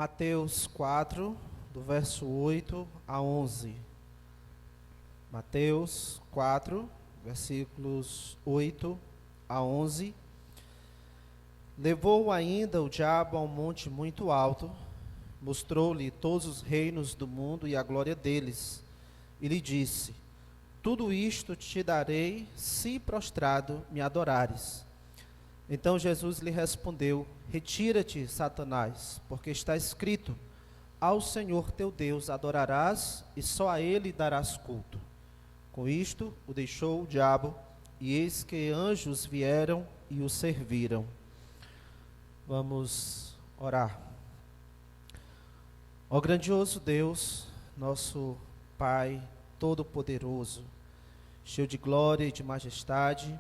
Mateus 4, do verso 8 a 11. Mateus 4, versículos 8 a 11. Levou ainda o diabo a um monte muito alto, mostrou-lhe todos os reinos do mundo e a glória deles, e lhe disse: tudo isto te darei, se prostrado me adorares. Então Jesus lhe respondeu: retira-te, Satanás, porque está escrito: ao Senhor teu Deus adorarás, e só a ele darás culto. Com isto o deixou o diabo, e eis que anjos vieram e o serviram. Vamos orar. Ó grandioso Deus, nosso Pai Todo-Poderoso, cheio de glória e de majestade,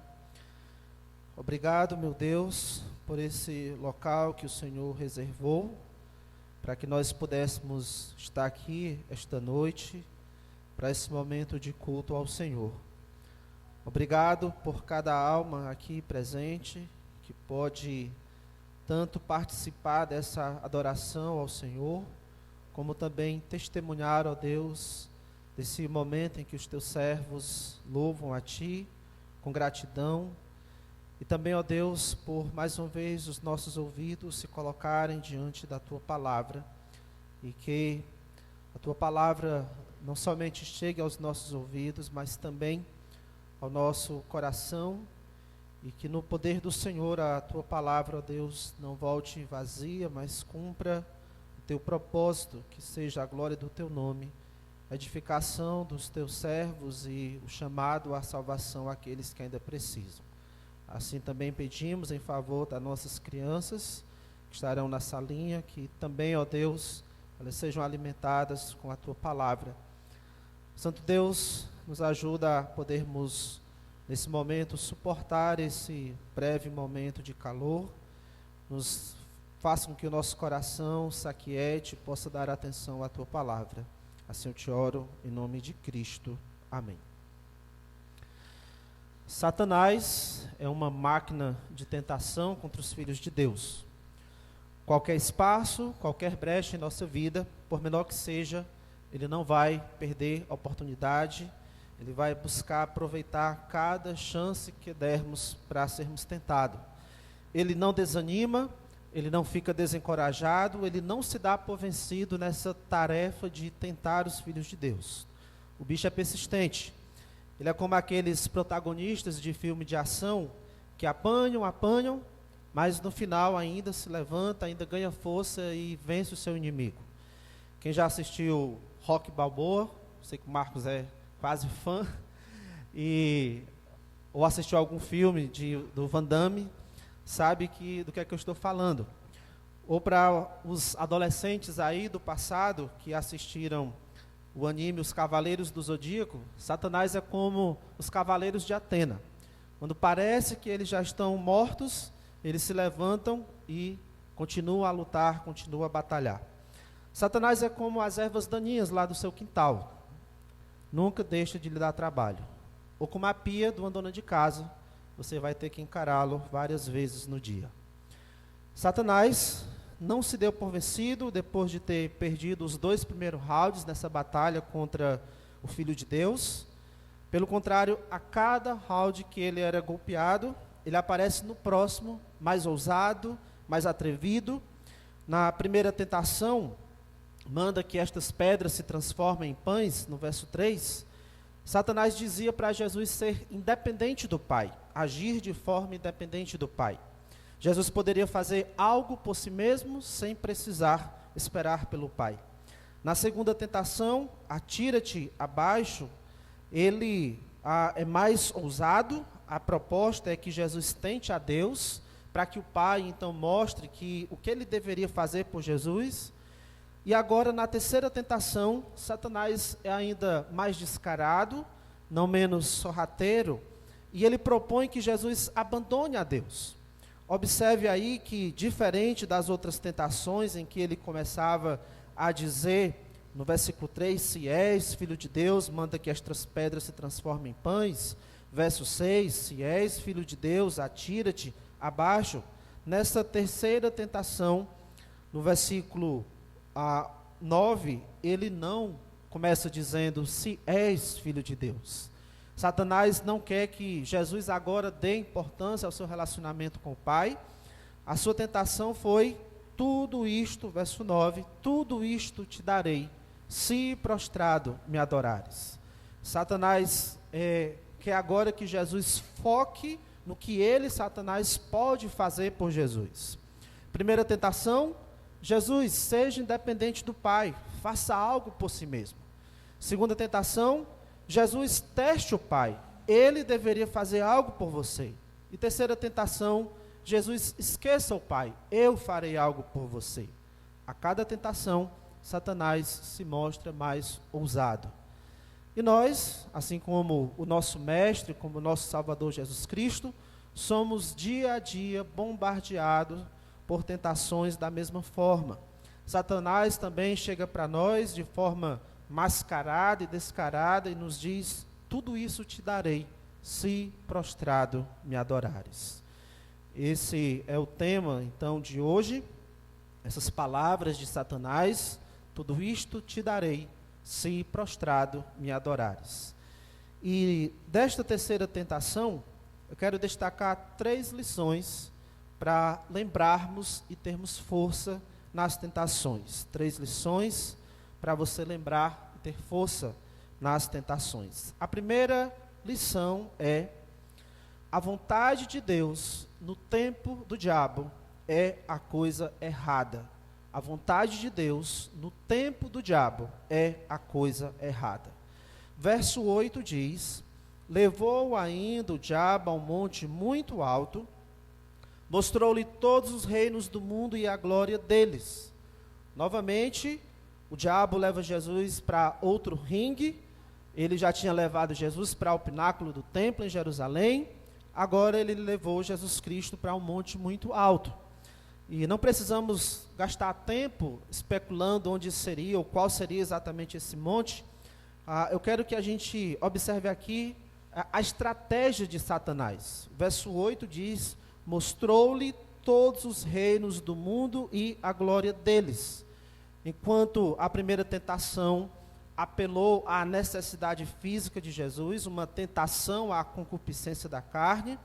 obrigado, meu Deus, por esse local que o Senhor reservou, para que nós pudéssemos estar aqui esta noite, para esse momento de culto ao Senhor. Obrigado por cada alma aqui presente, que pode tanto participar dessa adoração ao Senhor, como também testemunhar, ó Deus, desse momento em que os teus servos louvam a Ti com gratidão. E também, ó Deus, por mais uma vez os nossos ouvidos se colocarem diante da Tua Palavra, e que a Tua Palavra não somente chegue aos nossos ouvidos, mas também ao nosso coração, e que no poder do Senhor a Tua Palavra, ó Deus, não volte vazia, mas cumpra o Teu propósito, que seja a glória do Teu nome, a edificação dos Teus servos e o chamado à salvação àqueles que ainda precisam. Assim também pedimos em favor das nossas crianças que estarão na salinha, que também, ó Deus, elas sejam alimentadas com a Tua Palavra. Santo Deus, nos ajuda a podermos, nesse momento, suportar esse breve momento de calor. Nos faça com que o nosso coração se aquiete e possa dar atenção à Tua Palavra. Assim eu te oro, em nome de Cristo. Amém. Satanás é uma máquina de tentação contra os filhos de Deus. Qualquer espaço, qualquer brecha em nossa vida, por menor que seja, ele não vai perder a oportunidade, ele vai buscar aproveitar cada chance que dermos para sermos tentados. Ele não desanima, ele não fica desencorajado, ele não se dá por vencido nessa tarefa de tentar os filhos de Deus. O bicho é persistente. Ele é como aqueles protagonistas de filme de ação que apanham, mas no final ainda se levanta, ainda ganha força e vence o seu inimigo. Quem já assistiu Rocky Balboa, sei que o Marcos é quase fã, ou assistiu algum filme do Van Damme, sabe do que é que eu estou falando. Ou para os adolescentes aí do passado que assistiram o anime Os Cavaleiros do Zodíaco, Satanás é como os Cavaleiros de Atena. Quando parece que eles já estão mortos, eles se levantam e continuam a lutar, continuam a batalhar. Satanás é como as ervas daninhas lá do seu quintal. Nunca deixa de lhe dar trabalho. Ou como a pia de uma dona de casa, você vai ter que encará-lo várias vezes no dia. Satanás não se deu por vencido depois de ter perdido os 2 primeiros rounds nessa batalha contra o Filho de Deus. Pelo contrário, a cada round que ele era golpeado, ele aparece no próximo, mais ousado, mais atrevido. Na primeira tentação, manda que estas pedras se transformem em pães, no verso 3. Satanás dizia para Jesus ser independente do Pai, agir de forma independente do Pai. Jesus poderia fazer algo por si mesmo sem precisar esperar pelo Pai. Na segunda tentação, atira-te abaixo, ele é mais ousado. A proposta é que Jesus tente a Deus, para que o Pai então mostre o que ele deveria fazer por Jesus. E agora, na terceira tentação, Satanás é ainda mais descarado, não menos sorrateiro, e ele propõe que Jesus abandone a Deus. Observe aí que, diferente das outras tentações, em que ele começava a dizer, no versículo 3, se és filho de Deus, manda que estas pedras se transformem em pães. Verso 6, se és filho de Deus, atira-te abaixo. Nessa terceira tentação, no versículo 9, ele não começa dizendo, se és filho de Deus. Satanás não quer que Jesus agora dê importância ao seu relacionamento com o Pai. A sua tentação foi, tudo isto, verso 9, tudo isto te darei, se prostrado me adorares. Satanás quer agora que Jesus foque no que ele, Satanás, pode fazer por Jesus. Primeira tentação, Jesus, seja independente do Pai, faça algo por si mesmo. Segunda tentação, Jesus, teste o Pai, ele deveria fazer algo por você. E terceira tentação, Jesus, esqueça o Pai, eu farei algo por você. A cada tentação, Satanás se mostra mais ousado. E nós, assim como o nosso Mestre, como o nosso Salvador Jesus Cristo, somos dia a dia bombardeados por tentações da mesma forma. Satanás também chega para nós de forma mascarada e descarada e nos diz, tudo isso te darei, se prostrado me adorares. Esse é o tema, então, de hoje, essas palavras de Satanás, tudo isto te darei, se prostrado me adorares. E desta terceira tentação, eu quero destacar 3 lições para lembrarmos e termos força nas tentações. 3 lições para você lembrar e ter força nas tentações. A primeira lição é: a vontade de Deus no tempo do diabo é a coisa errada. A vontade de Deus no tempo do diabo é a coisa errada. Verso 8 diz: levou ainda o diabo a um monte muito alto, mostrou-lhe todos os reinos do mundo e a glória deles. Novamente, o diabo leva Jesus para outro ringue. Ele já tinha levado Jesus para o pináculo do templo em Jerusalém. Agora ele levou Jesus Cristo para um monte muito alto. E não precisamos gastar tempo especulando onde seria ou qual seria exatamente esse monte. Eu quero que a gente observe aqui a estratégia de Satanás. Verso 8 diz: mostrou-lhe todos os reinos do mundo e a glória deles. Enquanto a primeira tentação apelou à necessidade física de Jesus, uma tentação à concupiscência da carne,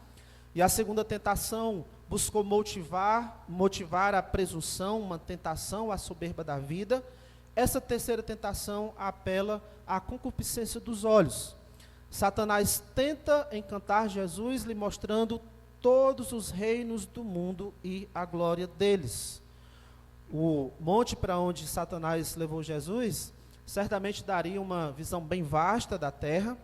e a segunda tentação buscou motivar a presunção, uma tentação à soberba da vida, essa terceira tentação apela à concupiscência dos olhos. Satanás tenta encantar Jesus, lhe mostrando todos os reinos do mundo e a glória deles. O monte para onde Satanás levou Jesus certamente daria uma visão bem vasta da terra,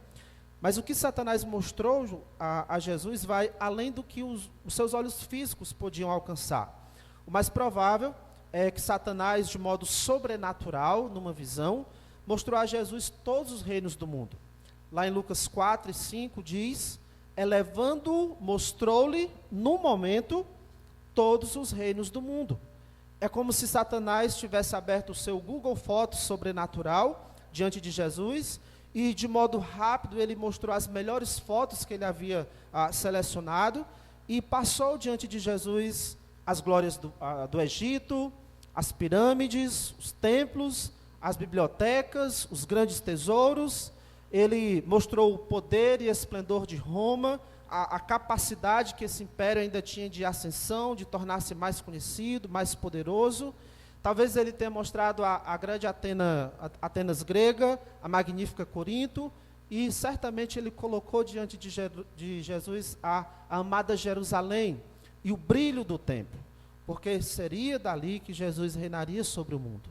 mas o que Satanás mostrou a Jesus vai além do que os seus olhos físicos podiam alcançar. O mais provável é que Satanás, de modo sobrenatural, numa visão, mostrou a Jesus todos os reinos do mundo. Lá em Lucas 4 e 5 diz: elevando-o, mostrou-lhe, no momento, todos os reinos do mundo. É como se Satanás tivesse aberto o seu Google Fotos sobrenatural diante de Jesus e, de modo rápido, ele mostrou as melhores fotos que ele havia selecionado e passou diante de Jesus as glórias do Egito, as pirâmides, os templos, as bibliotecas, os grandes tesouros. Ele mostrou o poder e esplendor de Roma, a capacidade que esse império ainda tinha de ascensão, de tornar-se mais conhecido, mais poderoso. Talvez ele tenha mostrado a grande Atenas grega, a magnífica Corinto, e certamente ele colocou diante de Jesus a amada Jerusalém e o brilho do templo, porque seria dali que Jesus reinaria sobre o mundo.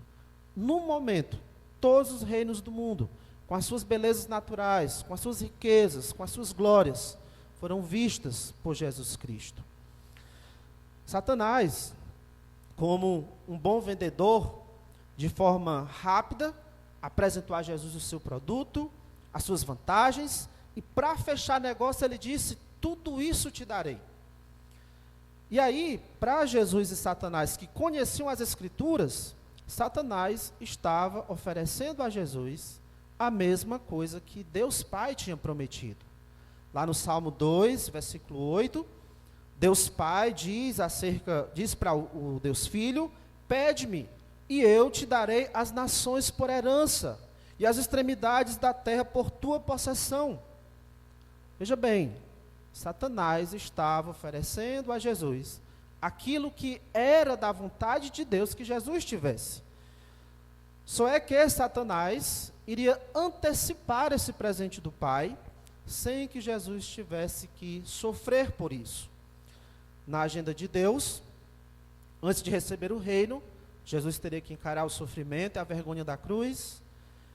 No momento, todos os reinos do mundo, com as suas belezas naturais, com as suas riquezas, com as suas glórias, foram vistas por Jesus Cristo. Satanás, como um bom vendedor, de forma rápida, apresentou a Jesus o seu produto, as suas vantagens, e para fechar negócio ele disse: tudo isso te darei. E aí, para Jesus e Satanás, que conheciam as Escrituras, Satanás estava oferecendo a Jesus a mesma coisa que Deus Pai tinha prometido. Lá no Salmo 2, versículo 8, Deus Pai diz para o Deus Filho: pede-me, e eu te darei as nações por herança, e as extremidades da terra por tua possessão. Veja bem, Satanás estava oferecendo a Jesus aquilo que era da vontade de Deus que Jesus tivesse. Só é que Satanás iria antecipar esse presente do Pai, sem que Jesus tivesse que sofrer por isso. Na agenda de Deus, antes de receber o reino, Jesus teria que encarar o sofrimento e a vergonha da cruz.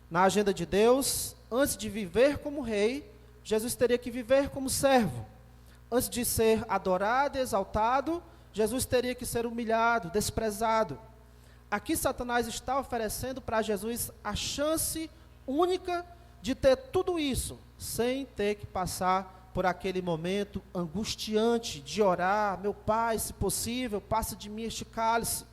Na agenda de Deus, antes de viver como rei, Jesus teria que viver como servo. Antes de ser adorado e exaltado, Jesus teria que ser humilhado, desprezado. Aqui Satanás está oferecendo para Jesus a chance única de ter tudo isso, sem ter que passar por aquele momento angustiante de orar: meu Pai, se possível, passa de mim este cálice.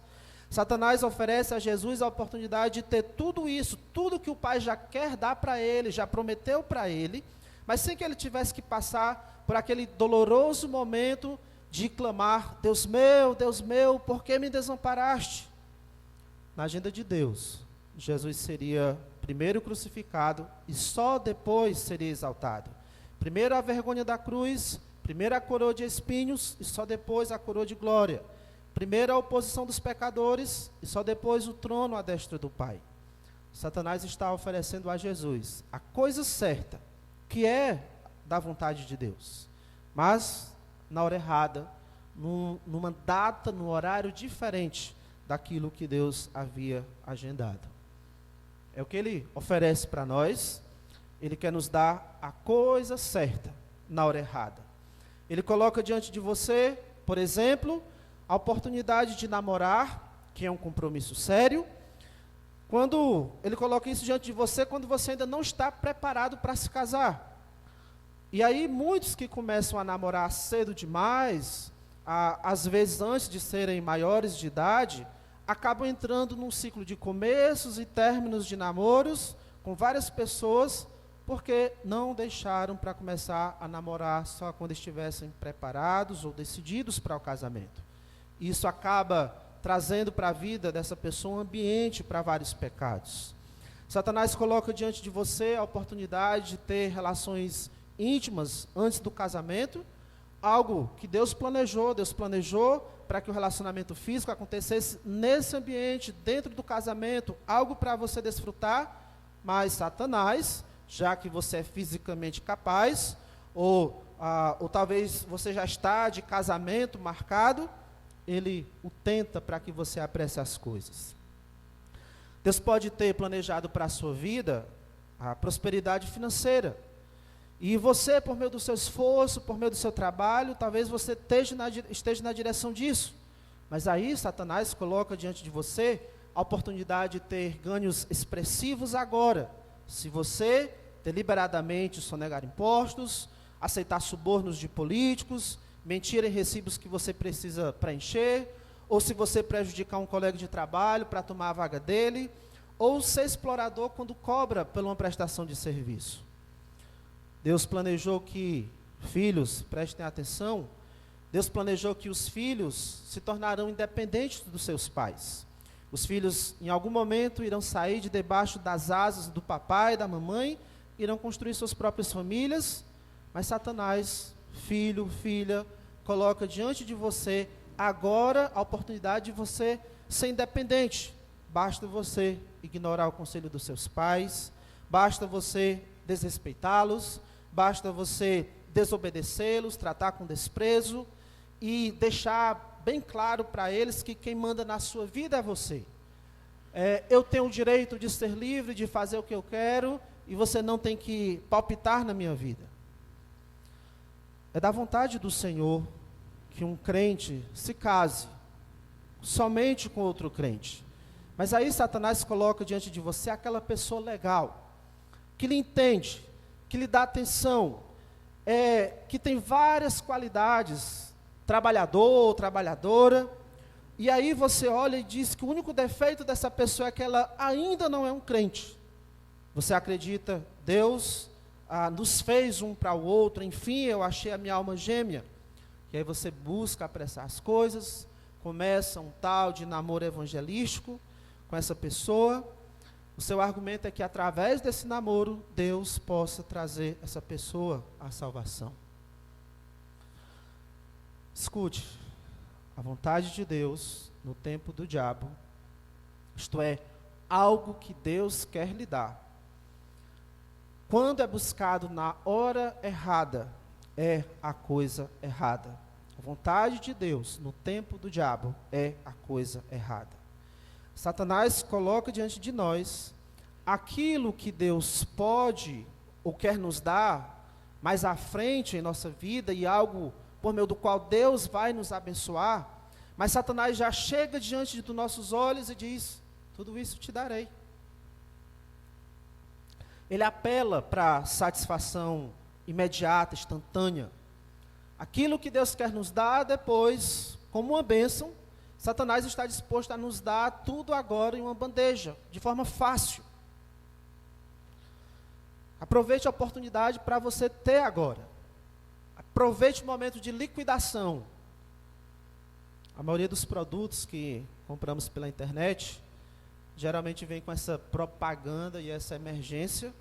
Satanás oferece a Jesus a oportunidade de ter tudo isso, tudo que o Pai já quer dar para ele, já prometeu para ele, mas sem que ele tivesse que passar por aquele doloroso momento de clamar: Deus meu, por que me desamparaste? Na agenda de Deus, Jesus seria primeiro crucificado e só depois seria exaltado. Primeiro a vergonha da cruz, primeiro a coroa de espinhos e só depois a coroa de glória. Primeiro a oposição dos pecadores e só depois o trono à destra do Pai. Satanás está oferecendo a Jesus a coisa certa, que é da vontade de Deus, mas na hora errada, numa data, num horário diferente daquilo que Deus havia agendado. É o que ele oferece para nós. Ele quer nos dar a coisa certa na hora errada. Ele coloca diante de você, por exemplo, a oportunidade de namorar, que é um compromisso sério. Quando ele coloca isso diante de você, quando você ainda não está preparado para se casar. E aí muitos que começam a namorar cedo demais, às vezes antes de serem maiores de idade, acabam entrando num ciclo de começos e términos de namoros com várias pessoas, porque não deixaram para começar a namorar só quando estivessem preparados ou decididos para o casamento. Isso acaba trazendo para a vida dessa pessoa um ambiente para vários pecados. Satanás coloca diante de você a oportunidade de ter relações íntimas antes do casamento, algo que Deus planejou para que o relacionamento físico acontecesse nesse ambiente, dentro do casamento, algo para você desfrutar, mas Satanás, já que você é fisicamente capaz, ou talvez você já está de casamento marcado, ele o tenta para que você apresse as coisas. Deus pode ter planejado para a sua vida a prosperidade financeira, e você, por meio do seu esforço, por meio do seu trabalho, talvez você esteja na direção disso. Mas aí Satanás coloca diante de você a oportunidade de ter ganhos expressivos agora. Se você deliberadamente sonegar impostos, aceitar subornos de políticos, mentir em recibos que você precisa preencher, ou se você prejudicar um colega de trabalho para tomar a vaga dele, ou ser explorador quando cobra por uma prestação de serviço. Deus planejou que filhos, prestem atenção, Deus planejou que os filhos se tornarão independentes dos seus pais. Os filhos, em algum momento, irão sair de debaixo das asas do papai e da mamãe, irão construir suas próprias famílias, mas Satanás, filho, filha, coloca diante de você agora a oportunidade de você ser independente. Basta você ignorar o conselho dos seus pais, basta você desrespeitá-los, basta você desobedecê-los, tratar com desprezo e deixar bem claro para eles que quem manda na sua vida é você. Eu tenho o direito de ser livre, de fazer o que eu quero, e você não tem que palpitar na minha vida. É da vontade do Senhor que um crente se case somente com outro crente. Mas aí Satanás coloca diante de você aquela pessoa legal, que lhe entende, que lhe dá atenção, que tem várias qualidades, trabalhador, trabalhadora, e aí você olha e diz que o único defeito dessa pessoa é que ela ainda não é um crente. Você acredita, Deus nos fez um para o outro, enfim, eu achei a minha alma gêmea. E aí você busca apressar as coisas, começa um tal de namoro evangelístico, com essa pessoa, o seu argumento é que através desse namoro, Deus possa trazer essa pessoa à salvação. Escute, a vontade de Deus no tempo do diabo, isto é, algo que Deus quer lhe dar, quando é buscado na hora errada, é a coisa errada. A vontade de Deus no tempo do diabo é a coisa errada. Satanás coloca diante de nós aquilo que Deus pode ou quer nos dar mais à frente em nossa vida e algo por meio do qual Deus vai nos abençoar, mas Satanás já chega diante dos nossos olhos e diz: tudo isso te darei. Ele apela para a satisfação imediata, instantânea. Aquilo que Deus quer nos dar depois, como uma bênção, Satanás está disposto a nos dar tudo agora em uma bandeja, de forma fácil. Aproveite a oportunidade para você ter agora. Aproveite o momento de liquidação. A maioria dos produtos que compramos pela internet, geralmente vem com essa propaganda e essa emergência.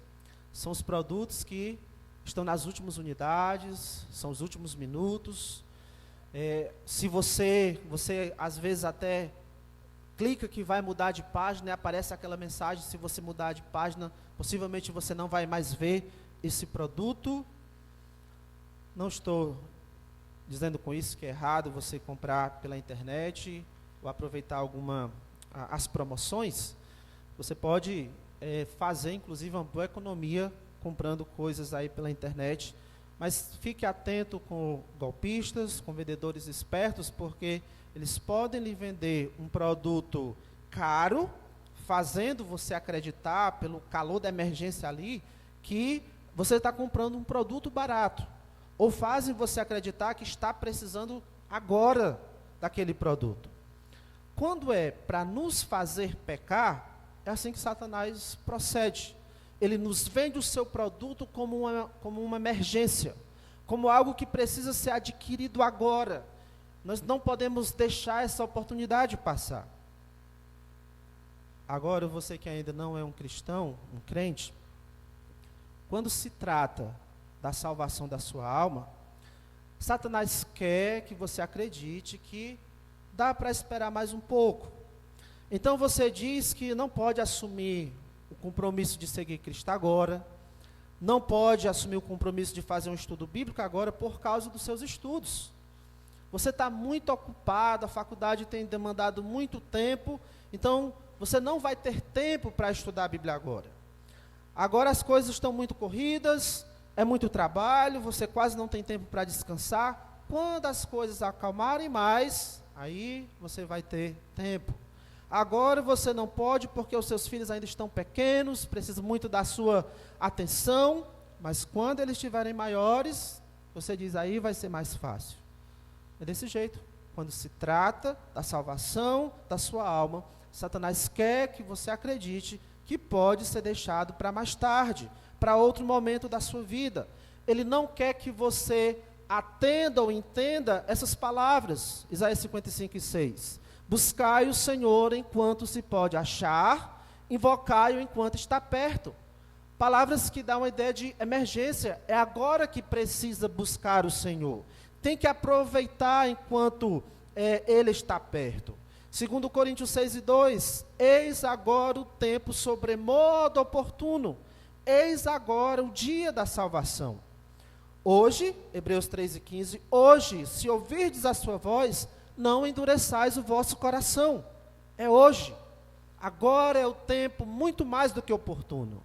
São os produtos que estão nas últimas unidades, são os últimos minutos. Se você às vezes até clica que vai mudar de página e aparece aquela mensagem: se você mudar de página, possivelmente você não vai mais ver esse produto. Não estou dizendo com isso que é errado você comprar pela internet ou aproveitar as promoções. Você pode fazer, inclusive, uma boa economia comprando coisas aí pela internet, mas fique atento com golpistas, com vendedores espertos, porque eles podem lhe vender um produto caro, fazendo você acreditar, pelo calor da emergência ali, que você está comprando um produto barato, ou fazem você acreditar que está precisando agora daquele produto. Quando é para nos fazer pecar, é assim que Satanás procede. Ele nos vende o seu produto como uma emergência, como algo que precisa ser adquirido agora. Nós não podemos deixar essa oportunidade passar. Agora, você que ainda não é um cristão, um crente, quando se trata da salvação da sua alma, Satanás quer que você acredite que dá para esperar mais um pouco. Então você diz que não pode assumir o compromisso de seguir Cristo agora, não pode assumir o compromisso de fazer um estudo bíblico agora por causa dos seus estudos. Você está muito ocupado, a faculdade tem demandado muito tempo, então você não vai ter tempo para estudar a Bíblia agora. Agora as coisas estão muito corridas, é muito trabalho, você quase não tem tempo para descansar. Quando as coisas acalmarem mais, aí você vai ter tempo. Agora você não pode porque os seus filhos ainda estão pequenos, precisam muito da sua atenção, mas quando eles estiverem maiores, você diz, aí vai ser mais fácil. É desse jeito. Quando se trata da salvação da sua alma, Satanás quer que você acredite que pode ser deixado para mais tarde, para outro momento da sua vida. Ele não quer que você atenda ou entenda essas palavras, Isaías 55:6. Buscai o Senhor enquanto se pode achar, invocai-o enquanto está perto. Palavras que dão uma ideia de emergência, é agora que precisa buscar o Senhor. Tem que aproveitar enquanto Ele está perto. 2 Coríntios 6:2, eis agora o tempo sobremodo oportuno, eis agora o dia da salvação. Hoje, Hebreus 13:15, hoje, se ouvirdes a sua voz, não endureçais o vosso coração. É hoje. Agora é o tempo muito mais do que oportuno.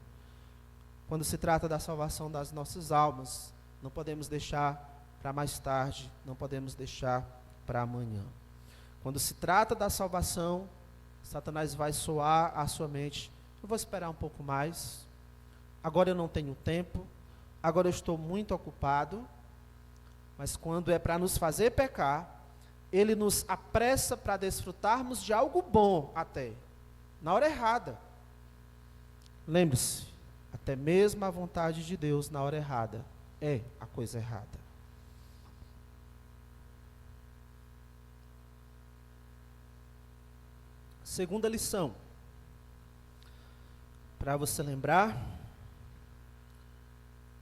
Quando se trata da salvação das nossas almas, não podemos deixar para mais tarde, não podemos deixar para amanhã. Quando se trata da salvação, Satanás vai soar à sua mente: eu vou esperar um pouco mais, agora eu não tenho tempo, agora eu estou muito ocupado. Mas quando é para nos fazer pecar, ele nos apressa para desfrutarmos de algo bom até, na hora errada. Lembre-se, até mesmo a vontade de Deus na hora errada é a coisa errada. Segunda lição, para você lembrar,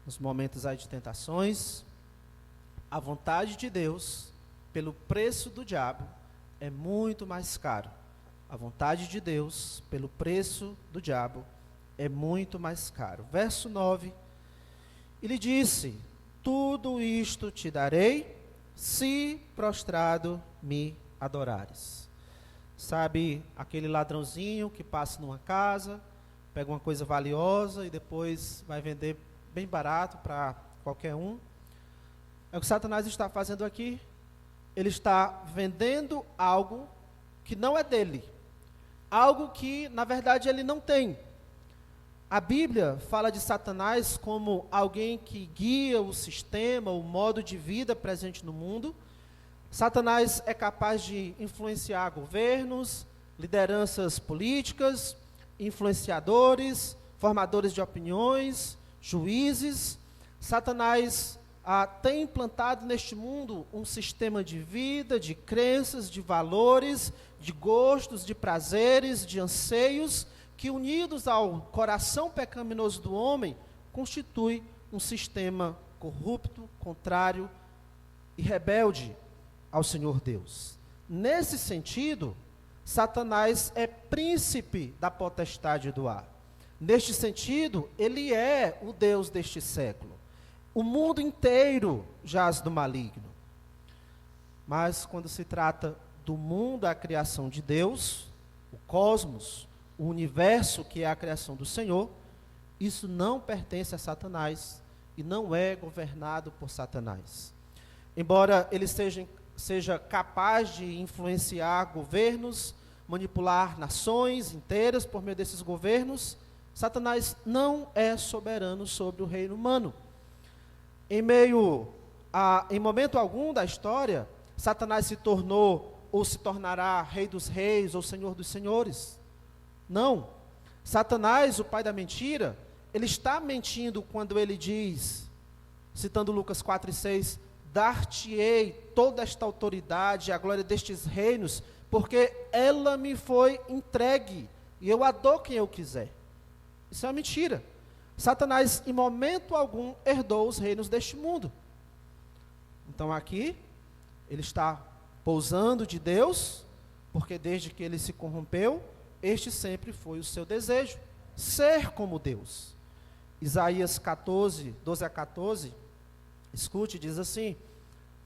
nos momentos aí de tentações, a vontade de Deus, pelo preço do diabo, é muito mais caro. A vontade de Deus, pelo preço do diabo, é muito mais caro. Verso 9, ele disse: tudo isto te darei, se prostrado me adorares. Sabe aquele ladrãozinho que passa numa casa, pega uma coisa valiosa e depois vai vender bem barato para qualquer um? É o que Satanás está fazendo aqui. Ele está vendendo algo que não é dele, algo que na verdade ele não tem. A Bíblia fala de Satanás como alguém que guia o sistema, o modo de vida presente no mundo. Satanás é capaz de influenciar governos, lideranças políticas, influenciadores, formadores de opiniões, juízes. Satanás tem implantado neste mundo um sistema de vida, de crenças, de valores, de gostos, de prazeres, de anseios, que unidos ao coração pecaminoso do homem, constitui um sistema corrupto, contrário e rebelde ao Senhor Deus. Nesse sentido, Satanás é príncipe da potestade do ar. Neste sentido, ele é o Deus deste século. O mundo inteiro jaz do maligno. Mas quando se trata do mundo, a criação de Deus, o cosmos, o universo que é a criação do Senhor, isso não pertence a Satanás e não é governado por Satanás. Embora ele seja capaz de influenciar governos, manipular nações inteiras por meio desses governos, Satanás não é soberano sobre o reino humano. Em momento algum da história, Satanás se tornou ou se tornará rei dos reis ou senhor dos senhores. Não. Satanás, o pai da mentira, ele está mentindo quando ele diz, citando Lucas 4:6, dar-te-ei toda esta autoridade e a glória destes reinos, porque ela me foi entregue, e eu a dou quem eu quiser. Isso é uma mentira. Satanás, em momento algum, herdou os reinos deste mundo. Então aqui, ele está pousando de Deus, porque desde que ele se corrompeu, este sempre foi o seu desejo, ser como Deus. Isaías 14, 12-14, escute, diz assim,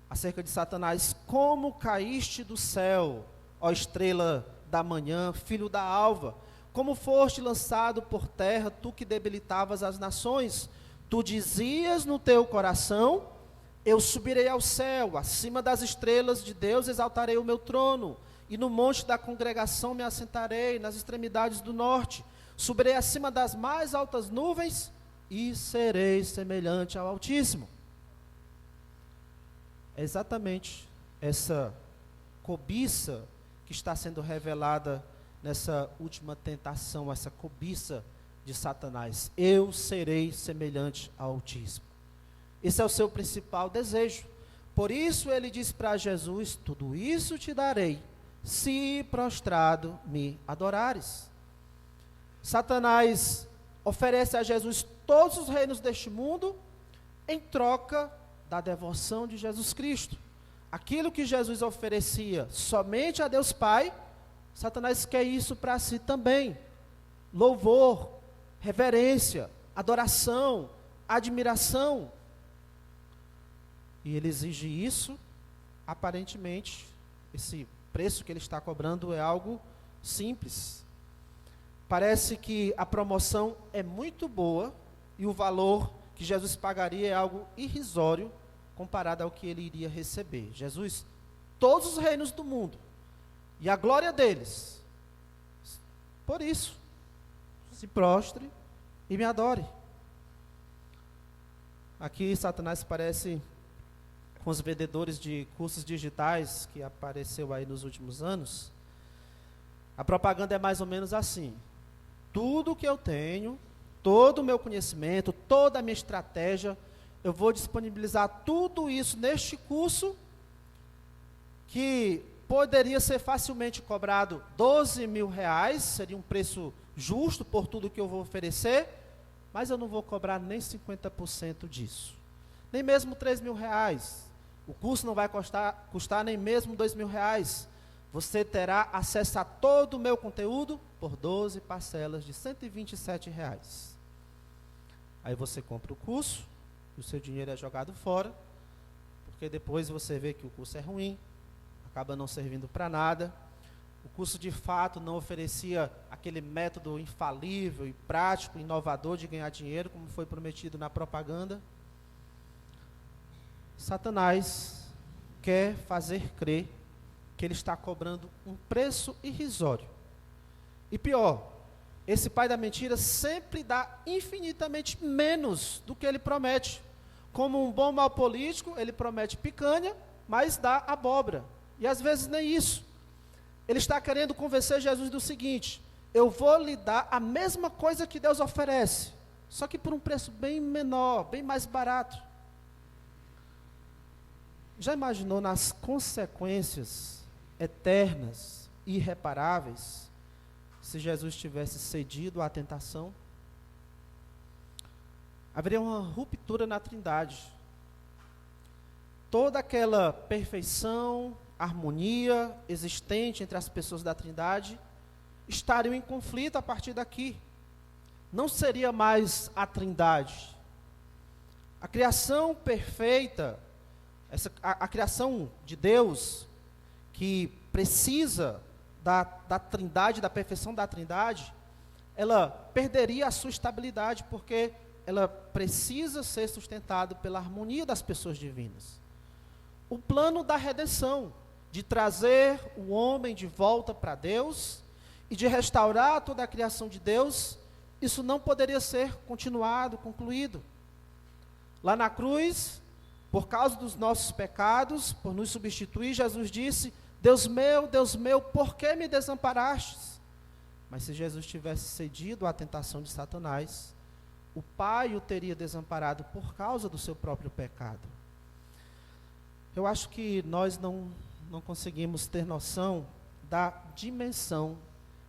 acerca de Satanás: como caíste do céu, ó estrela da manhã, filho da alva, como foste lançado por terra, tu que debilitavas as nações. Tu dizias no teu coração: eu subirei ao céu, acima das estrelas de Deus exaltarei o meu trono, e no monte da congregação me assentarei, nas extremidades do norte. Subirei acima das mais altas nuvens, e serei semelhante ao Altíssimo. É exatamente essa cobiça que está sendo revelada nessa última tentação, essa cobiça de Satanás. Eu serei semelhante ao Altíssimo. Esse é o seu principal desejo. Por isso ele diz para Jesus: tudo isso te darei, se prostrado me adorares. Satanás oferece a Jesus todos os reinos deste mundo em troca da devoção de Jesus Cristo. Aquilo que Jesus oferecia somente a Deus Pai, Satanás quer isso para si também. Louvor, reverência, adoração, admiração. E ele exige isso, aparentemente, esse preço que ele está cobrando é algo simples. Parece que a promoção é muito boa e o valor que Jesus pagaria é algo irrisório comparado ao que ele iria receber. Jesus, todos os reinos do mundo e a glória deles. Por isso, se prostre e me adore. Aqui Satanás parece com os vendedores de cursos digitais que apareceu aí nos últimos anos. A propaganda é mais ou menos assim: tudo que eu tenho, todo o meu conhecimento, toda a minha estratégia, eu vou disponibilizar tudo isso neste curso, que poderia ser facilmente cobrado R$12.000, seria um preço justo por tudo que eu vou oferecer, mas eu não vou cobrar nem 50% disso. Nem mesmo R$3.000. O curso não vai custar nem mesmo R$2.000. Você terá acesso a todo o meu conteúdo por 12 parcelas de R$127. Aí você compra o curso, e o seu dinheiro é jogado fora, porque depois você vê que o curso é ruim, acaba não servindo para nada. O curso de fato não oferecia aquele método infalível e prático, inovador de ganhar dinheiro, como foi prometido na propaganda. Satanás quer fazer crer que ele está cobrando um preço irrisório. E pior, esse pai da mentira sempre dá infinitamente menos do que ele promete. Como um bom mal político, ele promete picanha, mas dá abóbora. E às vezes nem isso. Ele está querendo convencer Jesus do seguinte: eu vou lhe dar a mesma coisa que Deus oferece, só que por um preço bem menor, bem mais barato. Já imaginou nas consequências eternas, irreparáveis, se Jesus tivesse cedido à tentação? Haveria uma ruptura na Trindade. Toda aquela perfeição, harmonia existente entre as pessoas da Trindade estariam em conflito a partir daqui. Não seria mais a Trindade. A criação perfeita, a criação de Deus, que precisa da Trindade, da perfeição da Trindade, ela perderia a sua estabilidade, porque ela precisa ser sustentada pela harmonia das pessoas divinas. O plano da redenção, de trazer o homem de volta para Deus e de restaurar toda a criação de Deus, isso não poderia ser continuado, concluído. Lá na cruz, por causa dos nossos pecados, por nos substituir, Jesus disse: Deus meu, por que me desamparastes? Mas se Jesus tivesse cedido à tentação de Satanás, o Pai o teria desamparado por causa do seu próprio pecado. Eu acho que nós não conseguimos ter noção da dimensão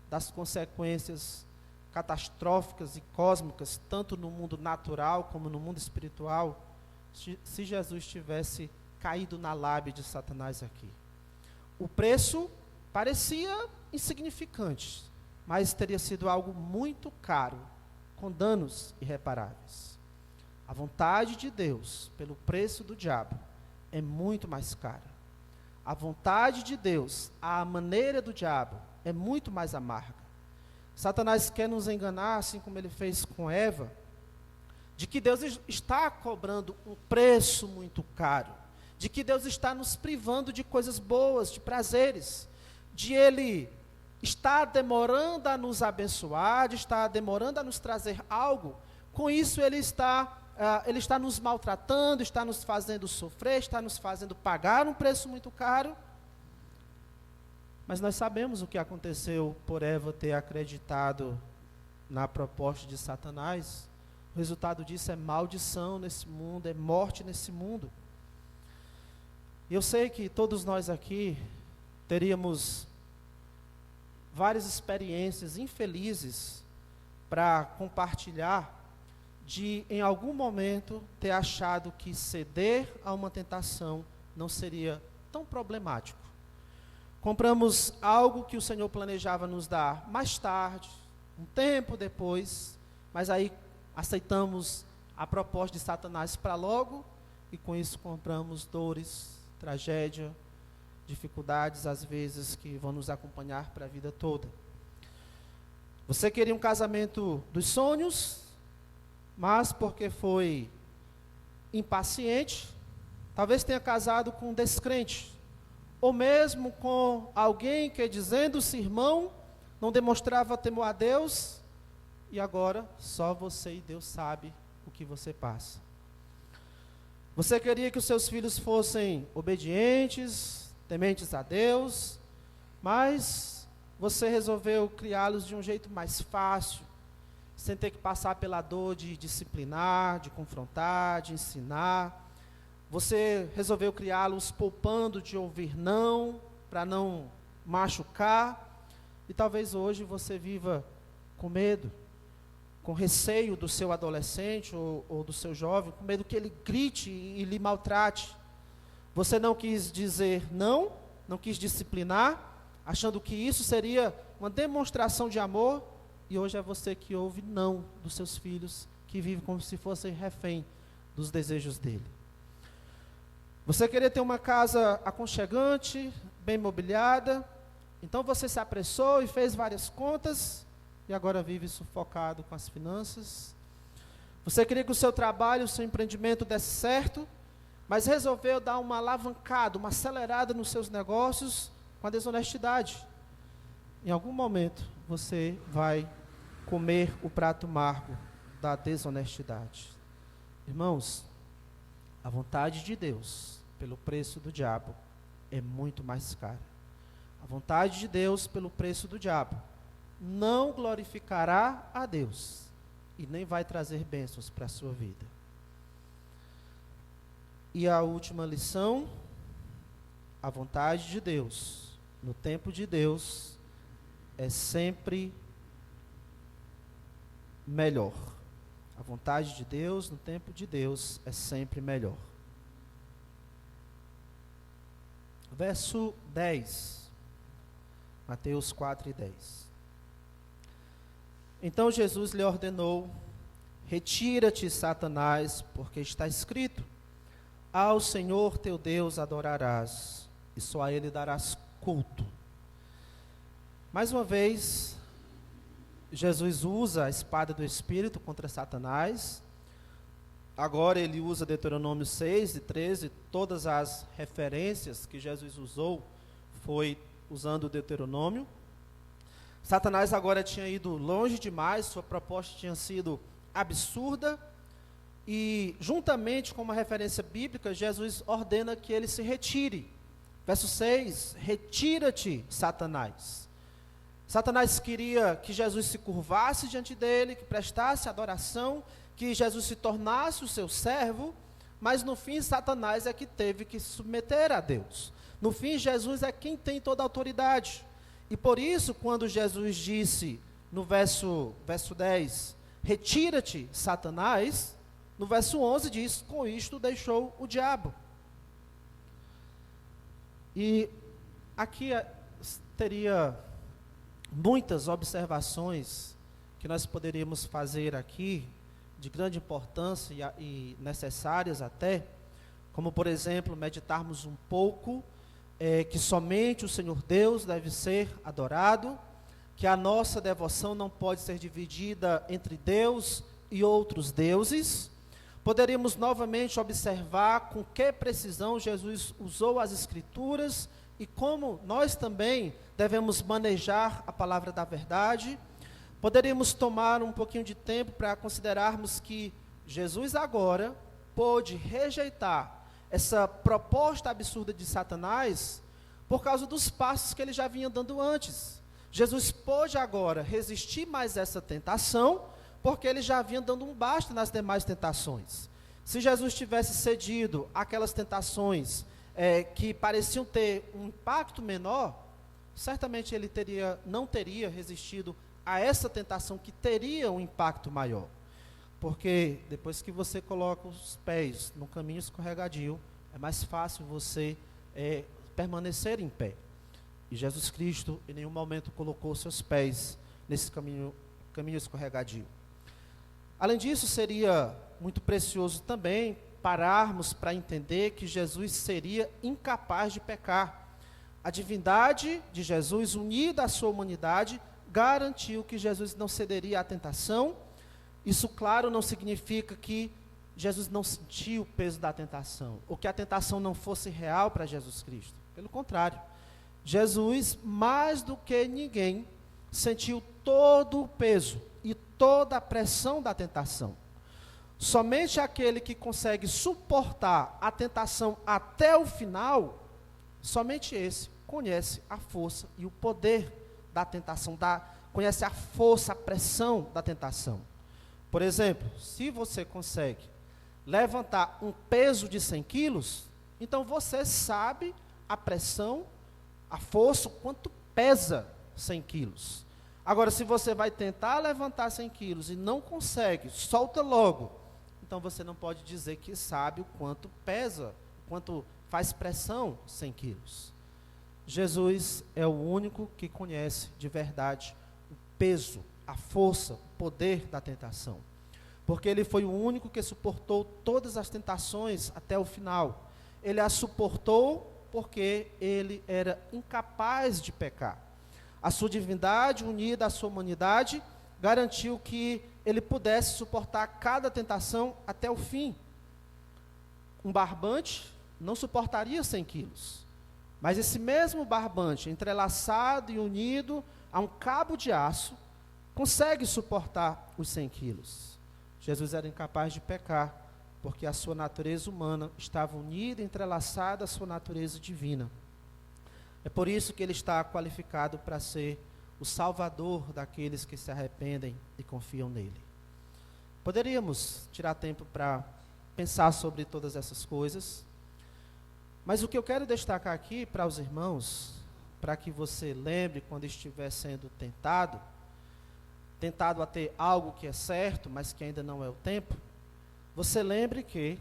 das consequências catastróficas e cósmicas, tanto no mundo natural como no mundo espiritual, se Jesus tivesse caído na lábia de Satanás aqui. O preço parecia insignificante, mas teria sido algo muito caro, com danos irreparáveis. A vontade de Deus, pelo preço do diabo, é muito mais cara. A vontade de Deus, a maneira do diabo, é muito mais amarga. Satanás quer nos enganar, assim como ele fez com Eva, de que Deus está cobrando um preço muito caro, de que Deus está nos privando de coisas boas, de prazeres, de Ele está demorando a nos abençoar, de estar demorando a nos trazer algo. Com isso Ele está nos maltratando, está nos fazendo sofrer, está nos fazendo pagar um preço muito caro. Mas nós sabemos o que aconteceu por Eva ter acreditado na proposta de Satanás. O resultado disso é maldição nesse mundo, é morte nesse mundo. E eu sei que todos nós aqui teríamos várias experiências infelizes para compartilhar, de em algum momento ter achado que ceder a uma tentação não seria tão problemático. Compramos algo que o Senhor planejava nos dar mais tarde, um tempo depois, mas aí aceitamos a proposta de Satanás para logo, e com isso compramos dores, tragédia, dificuldades às vezes que vão nos acompanhar para a vida toda. Você queria um casamento dos sonhos, mas porque foi impaciente, talvez tenha casado com um descrente, ou mesmo com alguém que, dizendo-se irmão, não demonstrava temor a Deus, e agora só você e Deus sabe o que você passa. Você queria que os seus filhos fossem obedientes, tementes a Deus, mas você resolveu criá-los de um jeito mais fácil, sem ter que passar pela dor de disciplinar, de confrontar, de ensinar. Você resolveu criá-los poupando de ouvir não, para não machucar, e talvez hoje você viva com medo, com receio do seu adolescente ou do seu jovem, com medo que ele grite e lhe maltrate. Você não quis dizer não, não quis disciplinar, achando que isso seria uma demonstração de amor, e hoje é você que ouve não dos seus filhos, que vive como se fossem refém dos desejos dele. Você queria ter uma casa aconchegante, bem mobiliada, então você se apressou e fez várias contas, e agora vive sufocado com as finanças. Você queria que o seu trabalho, o seu empreendimento desse certo, mas resolveu dar uma alavancada, uma acelerada nos seus negócios com a desonestidade. Em algum momento, você vai comer o prato amargo da desonestidade. Irmãos, a vontade de Deus, pelo preço do diabo, é muito mais cara. A vontade de Deus, pelo preço do diabo, não glorificará a Deus e nem vai trazer bênçãos para a sua vida. E a última lição, a vontade de Deus, no tempo de Deus, é sempre melhor. A vontade de Deus, no tempo de Deus, é sempre melhor. Verso 10, Mateus 4:10. Então Jesus lhe ordenou: retira-te, Satanás, porque está escrito: ao Senhor teu Deus adorarás, e só a Ele darás culto. Mais uma vez, Jesus usa a espada do Espírito contra Satanás. Agora ele usa Deuteronômio 6 e 13, todas as referências que Jesus usou foi usando o Deuteronômio. Satanás agora tinha ido longe demais, sua proposta tinha sido absurda, e juntamente com uma referência bíblica, Jesus ordena que ele se retire. Verso 6, retira-te, Satanás. Satanás queria que Jesus se curvasse diante dele, que prestasse adoração, que Jesus se tornasse o seu servo, mas no fim Satanás é que teve que se submeter a Deus. No fim, Jesus é quem tem toda a autoridade. E por isso, quando Jesus disse no verso 10, retira-te, Satanás, no verso 11 diz, com isto deixou o diabo. E aqui teria muitas observações que nós poderíamos fazer aqui, de grande importância e necessárias até, como por exemplo, meditarmos um pouco que somente o Senhor Deus deve ser adorado, que a nossa devoção não pode ser dividida entre Deus e outros deuses. Poderíamos novamente observar com que precisão Jesus usou as Escrituras e como nós também devemos manejar a palavra da verdade. Poderíamos tomar um pouquinho de tempo para considerarmos que Jesus agora pôde rejeitar essa proposta absurda de Satanás por causa dos passos que ele já vinha dando antes. Jesus pôde agora resistir mais essa tentação, porque ele já vinha dando um basta nas demais tentações. Se Jesus tivesse cedido àquelas tentações que pareciam ter um impacto menor, certamente ele não teria resistido a essa tentação que teria um impacto maior. Porque depois que você coloca os pés no caminho escorregadio, é mais fácil você permanecer em pé. E Jesus Cristo em nenhum momento colocou seus pés nesse caminho escorregadio. Além disso, seria muito precioso também pararmos para entender que Jesus seria incapaz de pecar. A divindade de Jesus, unida à sua humanidade, garantiu que Jesus não cederia à tentação. Isso, claro, não significa que Jesus não sentiu o peso da tentação, ou que a tentação não fosse real para Jesus Cristo. Pelo contrário, Jesus, mais do que ninguém, sentiu todo o peso e toda a pressão da tentação. Somente aquele que consegue suportar a tentação até o final, somente esse conhece a força e o poder da tentação, conhece a força, a pressão da tentação. Por exemplo, se você consegue levantar um peso de 100 quilos, então você sabe a pressão, a força, o quanto pesa 100 quilos. Agora, se você vai tentar levantar 100 quilos e não consegue, solta logo. Então você não pode dizer que sabe o quanto pesa, o quanto faz pressão 100 quilos. Jesus é o único que conhece de verdade o peso, a força, o poder da tentação. Porque ele foi o único que suportou todas as tentações até o final. Ele as suportou porque ele era incapaz de pecar. A sua divindade, unida à sua humanidade, garantiu que ele pudesse suportar cada tentação até o fim. Um barbante não suportaria 100 quilos. Mas esse mesmo barbante, entrelaçado e unido a um cabo de aço, consegue suportar os 100 quilos. Jesus era incapaz de pecar, porque a sua natureza humana estava unida e entrelaçada à sua natureza divina. É por isso que ele está qualificado para ser o salvador daqueles que se arrependem e confiam nele. Poderíamos tirar tempo para pensar sobre todas essas coisas, mas o que eu quero destacar aqui para os irmãos, para que você lembre quando estiver sendo tentado a ter algo que é certo, mas que ainda não é o tempo, você lembre que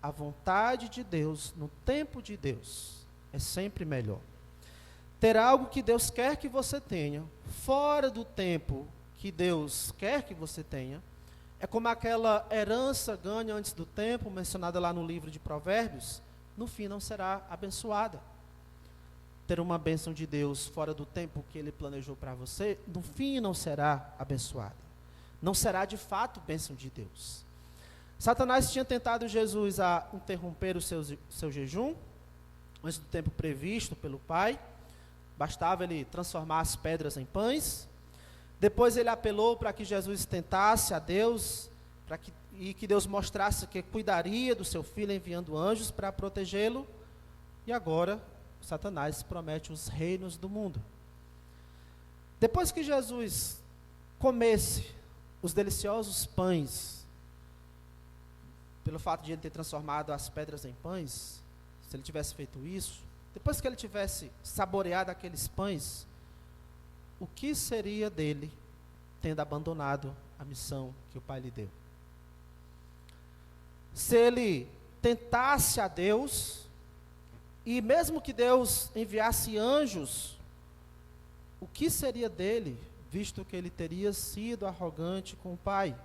a vontade de Deus, no tempo de Deus, é sempre melhor. Ter algo que Deus quer que você tenha, fora do tempo que Deus quer que você tenha, é como aquela herança ganha antes do tempo, mencionada lá no livro de Provérbios, no fim não será abençoada. Ter uma bênção de Deus fora do tempo que Ele planejou para você, no fim não será abençoada. Não será de fato bênção de Deus. Satanás tinha tentado Jesus a interromper o seu jejum, antes do tempo previsto pelo Pai. Bastava ele transformar as pedras em pães. Depois ele apelou para que Jesus tentasse a Deus, e que Deus mostrasse que cuidaria do seu filho enviando anjos para protegê-lo. E agora Satanás promete os reinos do mundo. Depois que Jesus comesse os deliciosos pães, pelo fato de ele ter transformado as pedras em pães, se ele tivesse feito isso, depois que ele tivesse saboreado aqueles pães, o que seria dele, tendo abandonado a missão que o Pai lhe deu? Se ele tentasse a Deus, e mesmo que Deus enviasse anjos, o que seria dele, visto que ele teria sido arrogante com o Pai?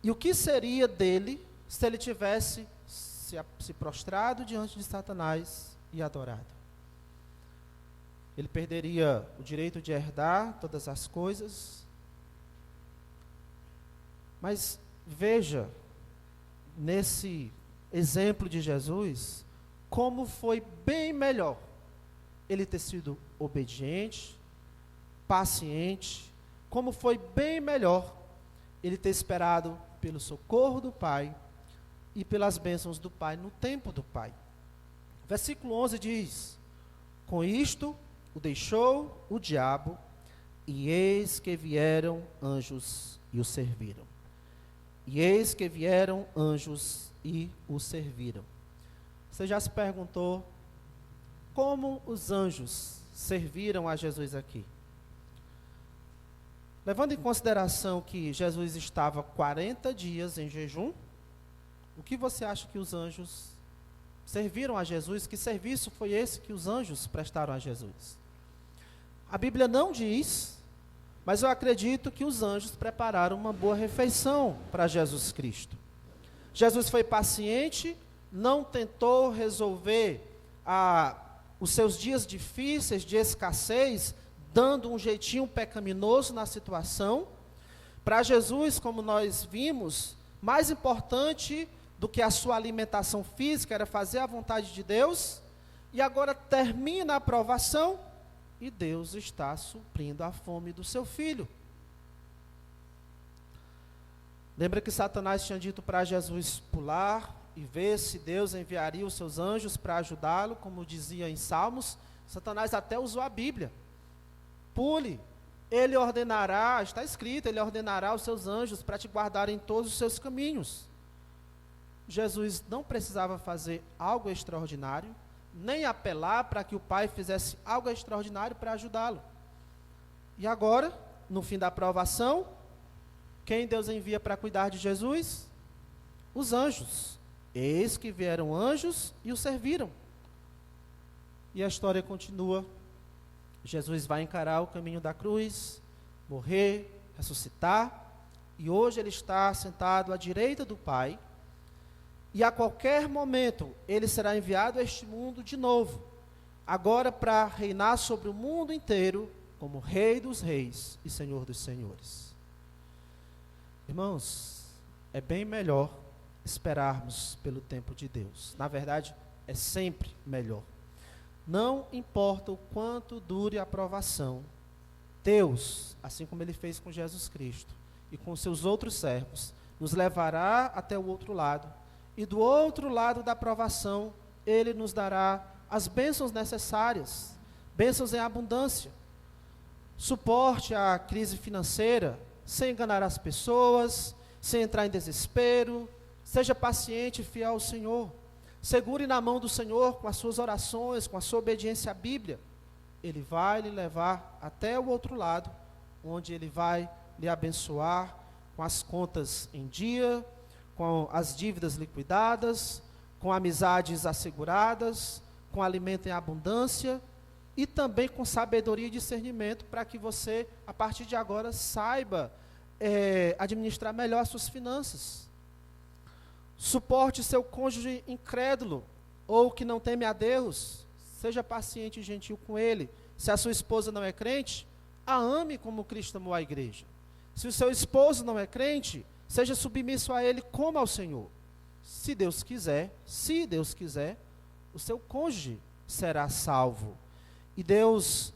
E o que seria dele, se ele tivesse se prostrado diante de Satanás e adorado? Ele perderia o direito de herdar todas as coisas. Mas veja, nesse exemplo de Jesus, como foi bem melhor ele ter sido obediente, paciente, como foi bem melhor ele ter esperado pelo socorro do Pai e pelas bênçãos do Pai no tempo do Pai. Versículo 11 diz: com isto o deixou o diabo, e eis que vieram anjos e o serviram. E eis que vieram anjos e o serviram. Você já se perguntou como os anjos serviram a Jesus aqui? Levando em consideração que Jesus estava 40 dias em jejum, o que você acha que os anjos serviram a Jesus? Que serviço foi esse que os anjos prestaram a Jesus? A Bíblia não diz, mas eu acredito que os anjos prepararam uma boa refeição para Jesus Cristo. Jesus foi paciente, não tentou resolver os seus dias difíceis de escassez, dando um jeitinho pecaminoso na situação. Para Jesus, como nós vimos, mais importante do que a sua alimentação física era fazer a vontade de Deus, e agora termina a provação, e Deus está suprindo a fome do seu filho. Lembra que Satanás tinha dito para Jesus pular e ver se Deus enviaria os seus anjos para ajudá-lo, como dizia em Salmos? Satanás até usou a Bíblia. Pule, ele ordenará, está escrito, ele ordenará os seus anjos para te guardar em todos os seus caminhos. Jesus não precisava fazer algo extraordinário, nem apelar para que o Pai fizesse algo extraordinário para ajudá-lo. E agora, no fim da provação, quem Deus envia para cuidar de Jesus? Os anjos. Eis que vieram anjos e o serviram. E a história continua. Jesus vai encarar o caminho da cruz, morrer, ressuscitar, e hoje ele está sentado à direita do Pai, e a qualquer momento ele será enviado a este mundo de novo, agora para reinar sobre o mundo inteiro, como Rei dos Reis e Senhor dos Senhores. Irmãos, é bem melhor esperarmos pelo tempo de Deus. Na verdade, é sempre melhor. Não importa o quanto dure a provação, Deus, assim como Ele fez com Jesus Cristo e com seus outros servos, nos levará até o outro lado, e do outro lado da provação, Ele nos dará as bênçãos necessárias, bênçãos em abundância, suporte à crise financeira, sem enganar as pessoas, sem entrar em desespero. Seja paciente e fiel ao Senhor. Segure na mão do Senhor com as suas orações, com a sua obediência à Bíblia. Ele vai lhe levar até o outro lado, onde Ele vai lhe abençoar com as contas em dia, com as dívidas liquidadas, com amizades asseguradas, com alimento em abundância e também com sabedoria e discernimento para que você, a partir de agora, saiba administrar melhor as suas finanças. Suporte seu cônjuge incrédulo ou que não teme a Deus. Seja paciente e gentil com ele. Se a sua esposa não é crente, a ame como Cristo amou a igreja. Se o seu esposo não é crente, seja submisso a ele como ao Senhor. Se Deus quiser, o seu cônjuge será salvo. E Deus,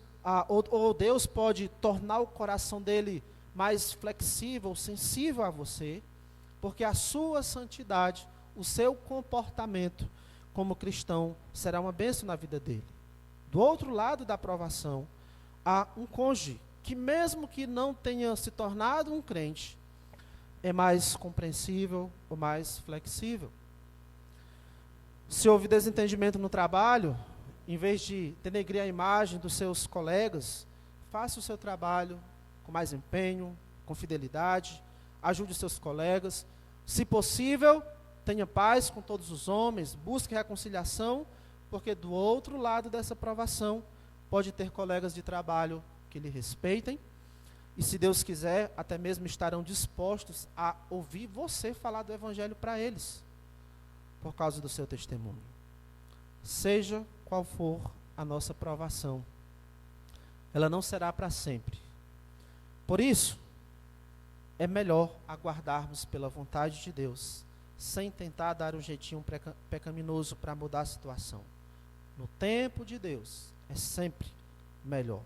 Deus pode tornar o coração dele mais flexível, sensível a você, porque a sua santidade, o seu comportamento como cristão será uma bênção na vida dele. Do outro lado da provação, há um cônjuge que, mesmo que não tenha se tornado um crente, é mais compreensível ou mais flexível. Se houve desentendimento no trabalho, em vez de denegrir a imagem dos seus colegas, faça o seu trabalho com mais empenho, com fidelidade, ajude os seus colegas. Se possível, tenha paz com todos os homens, busque reconciliação, porque do outro lado dessa provação, pode ter colegas de trabalho que lhe respeitem, e se Deus quiser, até mesmo estarão dispostos a ouvir você falar do Evangelho para eles, por causa do seu testemunho. Seja qual for a nossa provação, ela não será para sempre. Por isso, é melhor aguardarmos pela vontade de Deus, sem tentar dar um jeitinho pecaminoso para mudar a situação. No tempo de Deus, é sempre melhor.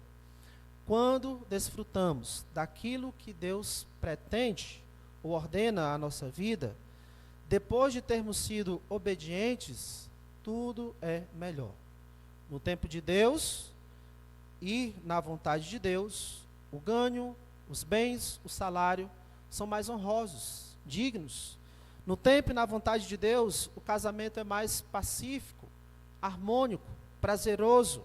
Quando desfrutamos daquilo que Deus pretende ou ordena à nossa vida, depois de termos sido obedientes, tudo é melhor. No tempo de Deus e na vontade de Deus, o ganho, os bens, o salário são mais honrosos, dignos. No tempo e na vontade de Deus, o casamento é mais pacífico, harmônico, prazeroso.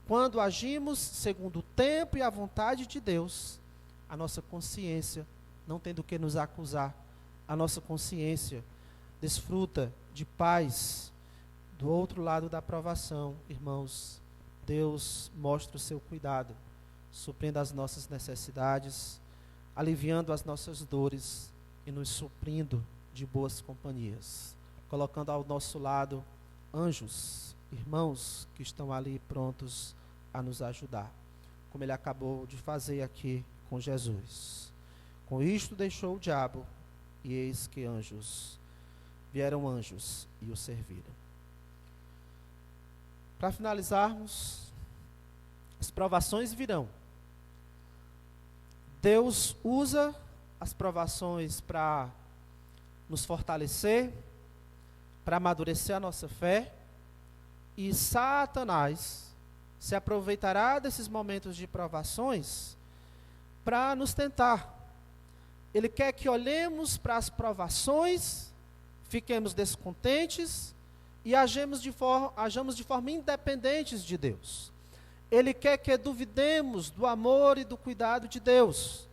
Quando agimos segundo o tempo e a vontade de Deus, a nossa consciência não tem do que nos acusar. A nossa consciência desfruta de paz. Do outro lado da provação, irmãos, Deus mostra o seu cuidado, suprindo as nossas necessidades, aliviando as nossas dores e nos suprindo de boas companhias, colocando ao nosso lado anjos, irmãos que estão ali prontos a nos ajudar, como Ele acabou de fazer aqui com Jesus. Com isto deixou o diabo, e eis que vieram anjos e o serviram. Para finalizarmos, as provações virão. Deus usa as provações para nos fortalecer, para amadurecer a nossa fé, e Satanás se aproveitará desses momentos de provações para nos tentar. Ele quer que olhemos para as provações, fiquemos descontentes e hajamos de forma independentes de Deus. Ele quer que duvidemos do amor e do cuidado de Deus.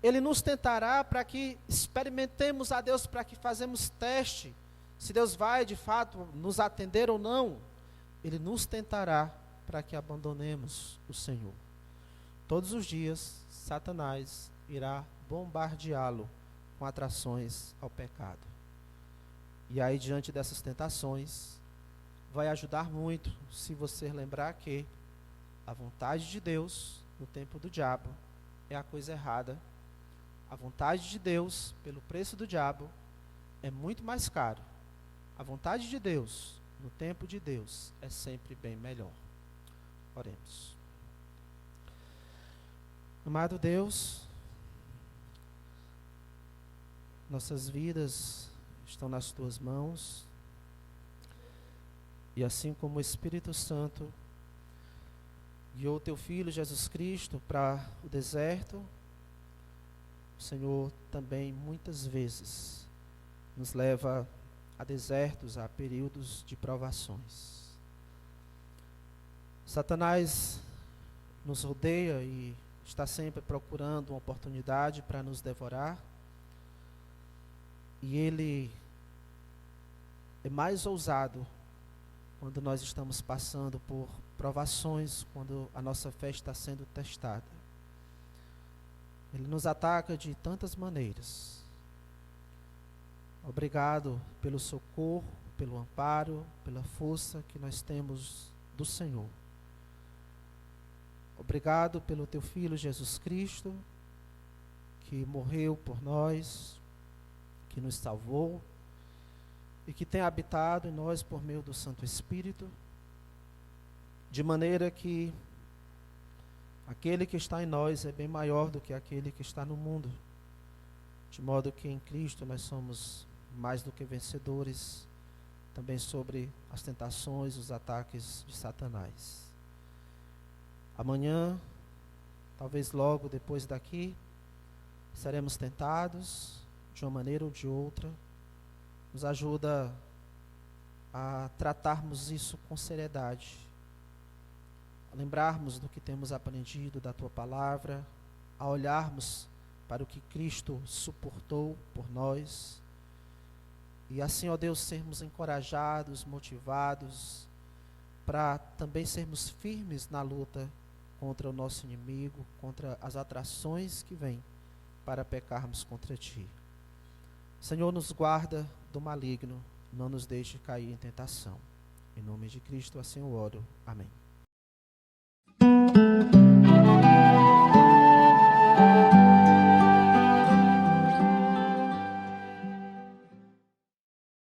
Ele nos tentará para que experimentemos a Deus, para que fazemos teste, se Deus vai de fato nos atender ou não. Ele nos tentará para que abandonemos o Senhor. Todos os dias, Satanás irá bombardeá-lo com atrações ao pecado. E aí, diante dessas tentações, vai ajudar muito se você lembrar que a vontade de Deus no tempo do diabo é a coisa errada. A vontade de Deus, pelo preço do diabo, é muito mais caro. A vontade de Deus, no tempo de Deus, é sempre bem melhor. Oremos. Amado Deus, nossas vidas estão nas Tuas mãos. E assim como o Espírito Santo guiou Teu Filho Jesus Cristo para o deserto, o Senhor também muitas vezes nos leva a desertos, a períodos de provações. Satanás nos rodeia e está sempre procurando uma oportunidade para nos devorar. E ele é mais ousado quando nós estamos passando por provações, quando a nossa fé está sendo testada. Ele nos ataca de tantas maneiras. Obrigado pelo socorro, pelo amparo, pela força que nós temos do Senhor. Obrigado pelo Teu Filho Jesus Cristo, que morreu por nós, que nos salvou e que tem habitado em nós por meio do Santo Espírito, de maneira que aquele que está em nós é bem maior do que aquele que está no mundo, de modo que em Cristo nós somos mais do que vencedores, também sobre as tentações, os ataques de Satanás. Amanhã, talvez logo depois daqui, seremos tentados de uma maneira ou de outra. Nos ajuda a tratarmos isso com seriedade, a lembrarmos do que temos aprendido da Tua palavra, a olharmos para o que Cristo suportou por nós, e assim, ó Deus, sermos encorajados, motivados, para também sermos firmes na luta contra o nosso inimigo, contra as atrações que vêm para pecarmos contra Ti. Senhor, nos guarda do maligno, não nos deixe cair em tentação. Em nome de Cristo, assim eu oro. Amém.